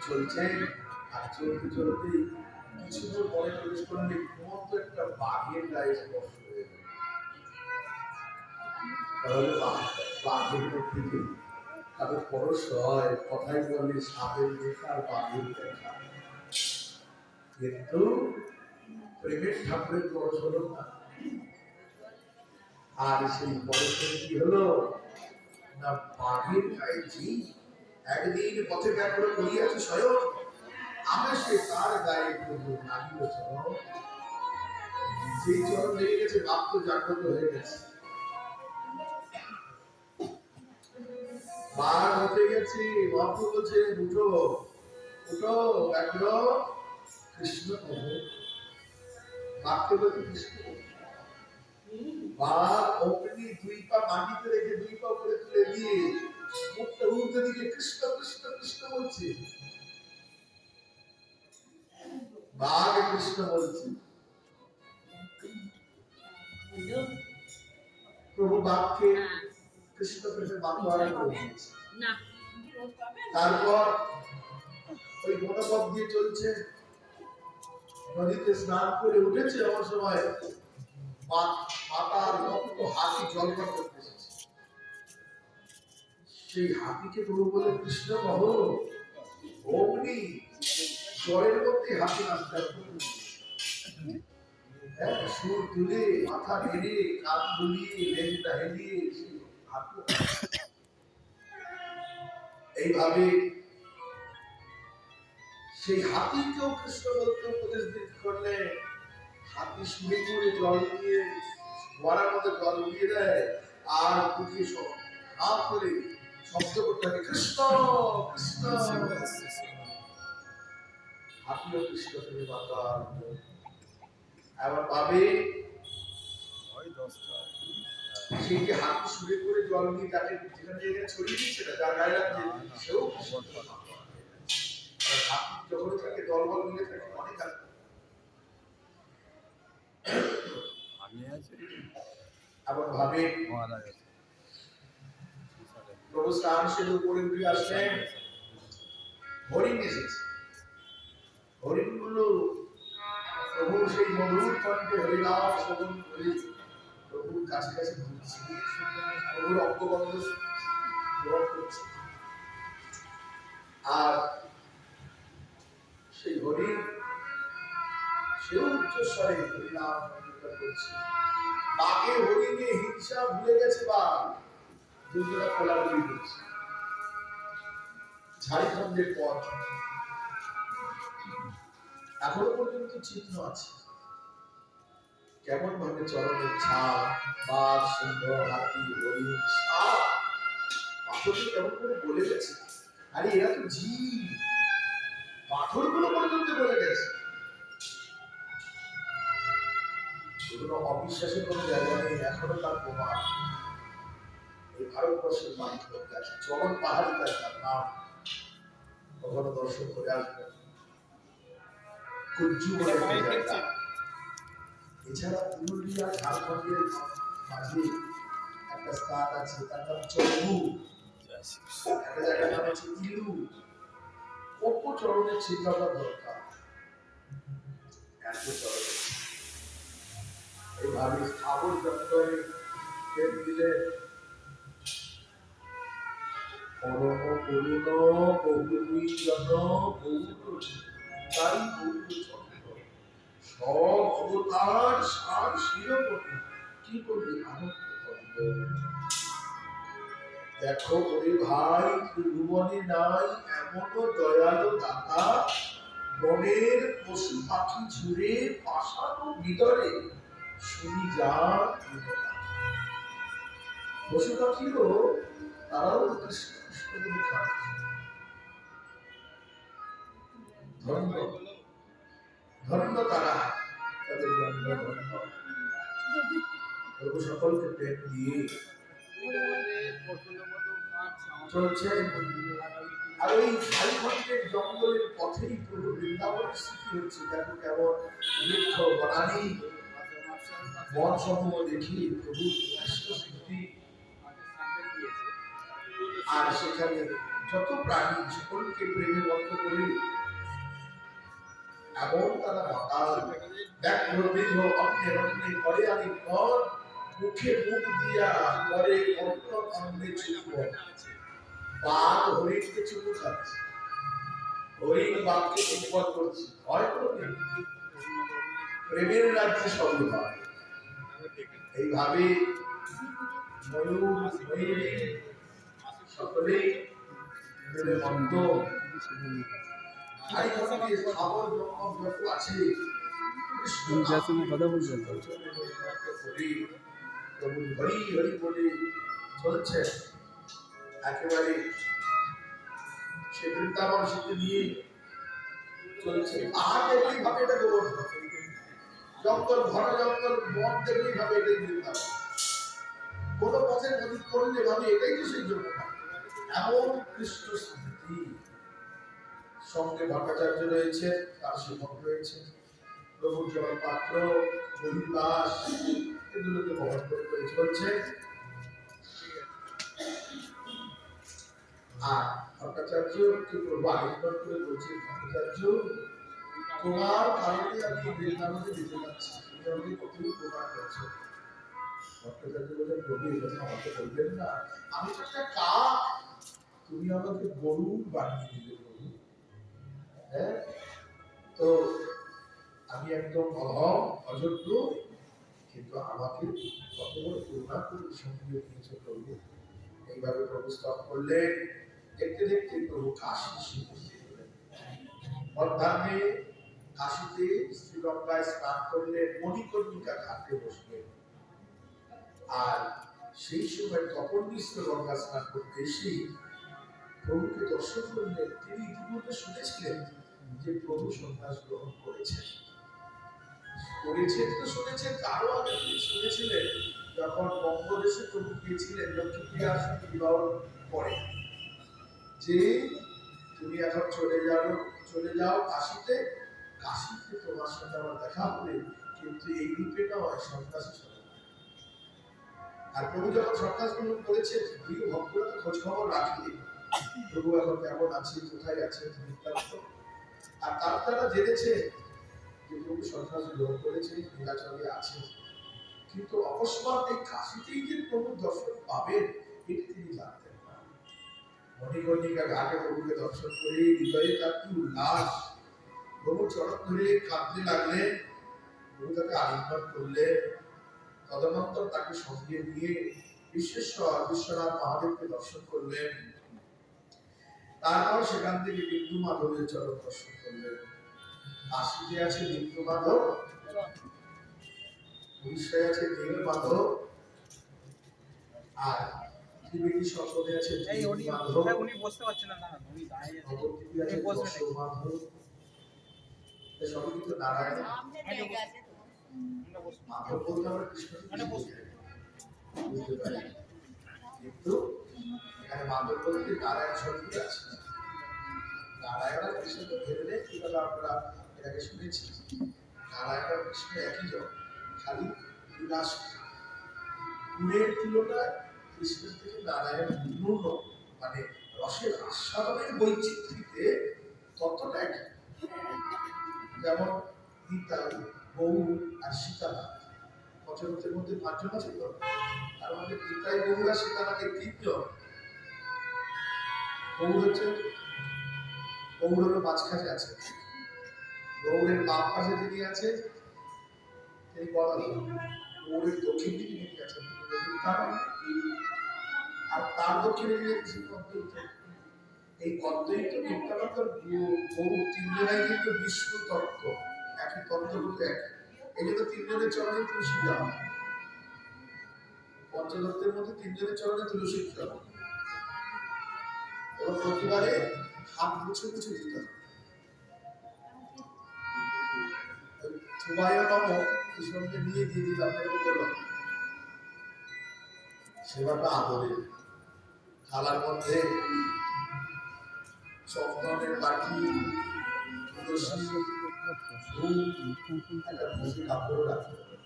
চলছে আর চলতে চলতে কিছু দূর পরে প্রবেশ করলে ঘুমন্ত একটা বাঘের গায়ে স্পর্শ হয়ে গেল। তাহলে বাঘের মধ্যে তাদের পরশ হয়, কথাই বলে সাপের দেখা আর বাঘের দেখা। কিন্তু প্রেমের ঠাকুরের পরশ হলো না। আর সেই পরশের কি হলো না, বাঘের গায়ে জি একদিন পথে ব্যাঘ্র করিয়াছে স্বয়ং, আমি সে তার গায়ে প্রভু নাগিল চরণ। সেই চরণ লেগে গেছে, বাপ তো জাগ্রত হয়ে গেছে, বাঘ হতে গেছে। বাপ বলছে উঠো উঠো ব্যাঘ্র, কৃষ্ণ কহো। বাঘকে বলছে কৃষ্ণ। বাঘ অগ্নি দুই পা মাটিতে রেখে দুই পা উপরে তুলে দিয়ে মুখটা উল্টে দিকে কৃষ্ণ কৃষ্ণ কৃষ্ণ বলছে। বাঘ কৃষ্ণ বলছে। প্রভু বাঘকে কৃষ্ণ কৃষ্ণ বাঘ না। তারপর ওই মনোপথ দিয়ে চলছে, নদীতে স্নান করে উঠেছে। আমার সময় মাতার রক্ত হাতি জল করতে এসেছে। সেই হাতিকে প্রভু বলে কৃষ্ণ কহ। অগ্নি জলের মধ্যে হাতি নাচতে সুর তুলে মাথা নেড়ে কান দুলিয়ে লেজটা হেলিয়ে এইভাবে সেই হাতিকেও কৃষ্ণ বলতে উপদেশ দিতে করলে হাতি সুরে করে জল দিয়ে গোয়ার মধ্যে জল উড়িয়ে দেয় আর বুকে হাত করে শব্দ করতে থাকে কৃষ্ণ কৃষ্ণ। হাতিও কৃষ্ণ তুমি মাতা এবার পাবে সেই যে হাতি সুরে করে জল নিয়ে তাকে যেখানে যেখানে ছড়িয়ে দিচ্ছে না, যার গায়ে লাগছে সেও হাতি যখন থাকে দলবল মিলে থাকে অনেক আছে। আবার ভাবে প্রভু স্নান সেরে উপরে উঠে আসলেন, হরিণ এসেছে। হরিণগুলো প্রভু সেই মধুর কণ্ঠে হরিনাম শ্রবণ করে প্রভুর কাছে কাছে ঘুরছে, প্রভুর অঙ্গবন্ধ গ্রহণ করছে। আর সেই হরিণ সেও উচ্চস্বরে হরিনাম করছে। বাঘে হরিণে হিংসা ভুলে গেছে, বা দুজনা কোলাকুলি করছে। ঝাড়খণ্ডের পথ এখনো পর্যন্ত চিহ্ন আছে, কেমন ভাবে চরণের ছাপ, বাঘ, সিংহ, হাতি, হরিণ, সাপ পাথরকে কেমন করে বলে গেছে। আরে এরা তো জীব, পাথরগুলো পর্যন্ত বলে গেছে। অবিশ্বাসের কোনো জায়গা নেই, এখনো তার প্রমাণ এই ভারতবর্ষের মাটির মধ্যে আছে। চরণ পাহাড়ি তার নাম, কখনো দর্শন করে আসবেন। কুজ্জু বলে একটা জায়গা। এছাড়া পুরুলিয়া ঝাড়খণ্ডের মাঝে একটা স্থান আছে, তার নাম চম্বু। একটা জায়গার নাম হচ্ছে ইলু। কত চরণের চিন্তাটা দরকার, এত চরণের এইভাবে স্থাবর যন্ত্রে প্রেম দিলে পরম করুণ বহু জন বহু তাই বহু চন্দ্র সব অবতার সার শিরোপতি কি করবি আনন্দ করব। দেখো ওরে ভাই, ত্রিভুবনে নাই এমন দয়ালু দাতা, বনের পশু পাখি ঝুড়ে পাশানো ভিতরে শুনি যা পশু পাখিরও তারাও কৃষ্ণ কৃষ্ণ বলে খাচ্ছে। ধন্য ধন্য তারা, তাদের জন্ম ধন্য। প্রভু সকলকে প্রেম দিয়ে চলছে। আর ওই ঝাড়খণ্ডের জঙ্গলের পথেই প্রভু বৃন্দাবনের স্মৃতি হচ্ছে। দেখো কেমন বৃক্ষ বনানী বন সমূহ দেখি প্রভু কৃষ্ণ স্মৃতি। আর সেখানে যত প্রাণী সকলকে প্রেমে বদ্ধ করে এমন তারা মাতাল ব্যাঘ্র বৃদ্ধ অন্যের অন্যে করে আনি পর মুখে মুখ দিয়া করে অন্য অন্যে চুপ বাঘ হরিণকে চুমু খাচ্ছে, হরিণ বাঘকে চুম্বন করছে, হয় কোনদিন? প্রেমের রাজ্যে সবই হয়। এইভাবে ময়ূর ময়ূরী সকলেই প্রেমে মত্ত। কথা বলছেন হরি হরি বলে চলছে একেবারে সে বৃন্দাবন সেটি নিয়ে চলছে। পাহাড় দেখলেই ভাবে এটা গোবর্ধন, জঙ্গল ঘন জঙ্গল বন দেখলেই ভাবে এটাই বৃন্দাবন, কোন পথে নদী করলে ভাবে এটাই তো সেই জন্য। এমন কৃষ্ণ স্মৃতি। সঙ্গে ভট্টাচার্য রয়েছে, তার সেবক রয়েছে, প্রভুর জল পাত্র বহির্বাস এগুলোকে বহন করে চলছে। আর ভট্টাচার্য প্রভু আলিঙ্গন করে বলছে, ভট্টাচার্য তোমার কারণে আমি বৃন্দাবনে যেতে যাচ্ছি, তুমি আমাকে কত উপকার করছো। ভট্টাচার্য বলে, প্রভু এই কথা আমাকে বলবেন না, আমি তো একটা কাক, তুমি আমাকে গরু বানিয়ে দিলে প্রভু। হ্যাঁ, তো আমি একদম অহং অযোগ্য, কিন্তু আমাকে কত বড় করুণা করে সঙ্গীত নিয়েছে প্রভু। এইভাবে প্রভু স্তব করলেন। দেখতে দেখতে প্রভু কাশী উপস্থিত হলেন। মধ্যাহ্নে কাশীতে শ্রীগঙ্গায় স্নান করলেন, মণিকর্ণিকা ঘাটে বসলেন। আর সেই সময় তপন মিশ্র গঙ্গা স্নান করতে এসে প্রভুকে দর্শন করলেন। তিনি ইতিমধ্যে শুনেছিলেন যে প্রভু সন্ন্যাস গ্রহণ করেছেন তো শুনেছেন, তারও আগে তিনি শুনেছিলেন যখন বঙ্গদেশে প্রভু গিয়েছিলেন লক্ষ্মীপ্রিয়ার সঙ্গে বিবাহ পরে, যে তুমি এখন চলে যাও কাশীতে, কাশীতে তোমার সাথে আমার দেখা হবে, কিন্তু এই রূপে নয়, সন্ন্যাসী সাথে। আর প্রভু যখন সন্ন্যাস গ্রহণ করেছেন, প্রিয় ভক্তরা তো খোঁজ খবর রাখে প্রভু এখন কেমন আছে, কোথায় আছে, আর তারা জেনেছে যে প্রভু সন্ন্যাস গ্রহণ করেছে, নীলাচলে আছে। কিন্তু অকস্মাৎ এই কাশীতেই যে প্রভু দর্শন পাবেন এটি তিনি জানতেন না। মণিকর্ণিকা ঘাটে প্রভুকে দর্শন করে হৃদয়ে তার কি উল্লাস! প্রভু চরণ ধরে কাঁদতে লাগলেন, প্রভু তাকে আলিঙ্গন করলেন। তদনন্তর তাকে সঙ্গে নিয়ে বিশ্বেশ্বর বিশ্বনাথ মহাদেবকে দর্শন করলেন। তারপর সেখান থেকে বিন্দু মাধবের চরণ দর্শন করলেন। কাশীতে আছে বিন্দু মাধব, উড়িষ্যায় আছে নীল মাধব, আর ত্রিবেণী সঙ্গমে আছে মাধব, উনি বসতে পারছেন না, উনি দাঁড়িয়ে আছে মাধব। সবই কিন্তু নারায়ণ। মাধব বলতে আমরা কৃষ্ণ বুঝতে পারি, কিন্তু এখানে মাধব বলতে নারায়ণ শব্দ আছে। নারায়ণ আর কৃষ্ণকে ভেবে কিভাবে আমরা এটাকে শুনেছি, নারায়ণ আর কৃষ্ণ একই জন, খালি বিনাশ। গুণের তুলনায় কৃষ্ণের থেকে নারায়ণ ন্যূন, মানে রসের আস্বাদনের বৈচিত্র্যে ততটা একই। যেমন গীতা, গৌর আর সীতানাথ, পঞ্চরথের মধ্যে 5 জন আছে তো, তার মধ্যে গীতায় গৌর আর সীতানাথ এই 3 জন। গৌর হলো মাঝখানে আছে, গৌরের বাম পাশে যিনি আছে তিনি বলাল, গৌরের দক্ষিণ দিকে যিনি আছেন আর তার দক্ষিণে যিনি আছেন অদ্বৈত। এই অদ্বৈত নিত্যানন্দ গৌর 3 জনাই কিন্তু বিষ্ণু তত্ত্ব, একই তত্ত্বরূপে এক। এই জন্য 3 জনের চরণে তুলসী দেওয়া হয়। পঞ্চতত্ত্বের মধ্যে 3 জনের চরণে তুলসী দেওয়া হয় এবং প্রতিবারে হাত মুছে মুছে দিতে হবে। থুবায় নম কৃষ্ণকে নিয়ে দিয়ে দিলাম, সেবাটা আদরে। থালার মধ্যে চন্দনের বাটি, তুলসী, ধূপ, একটা কাপড় রাখতে হবে।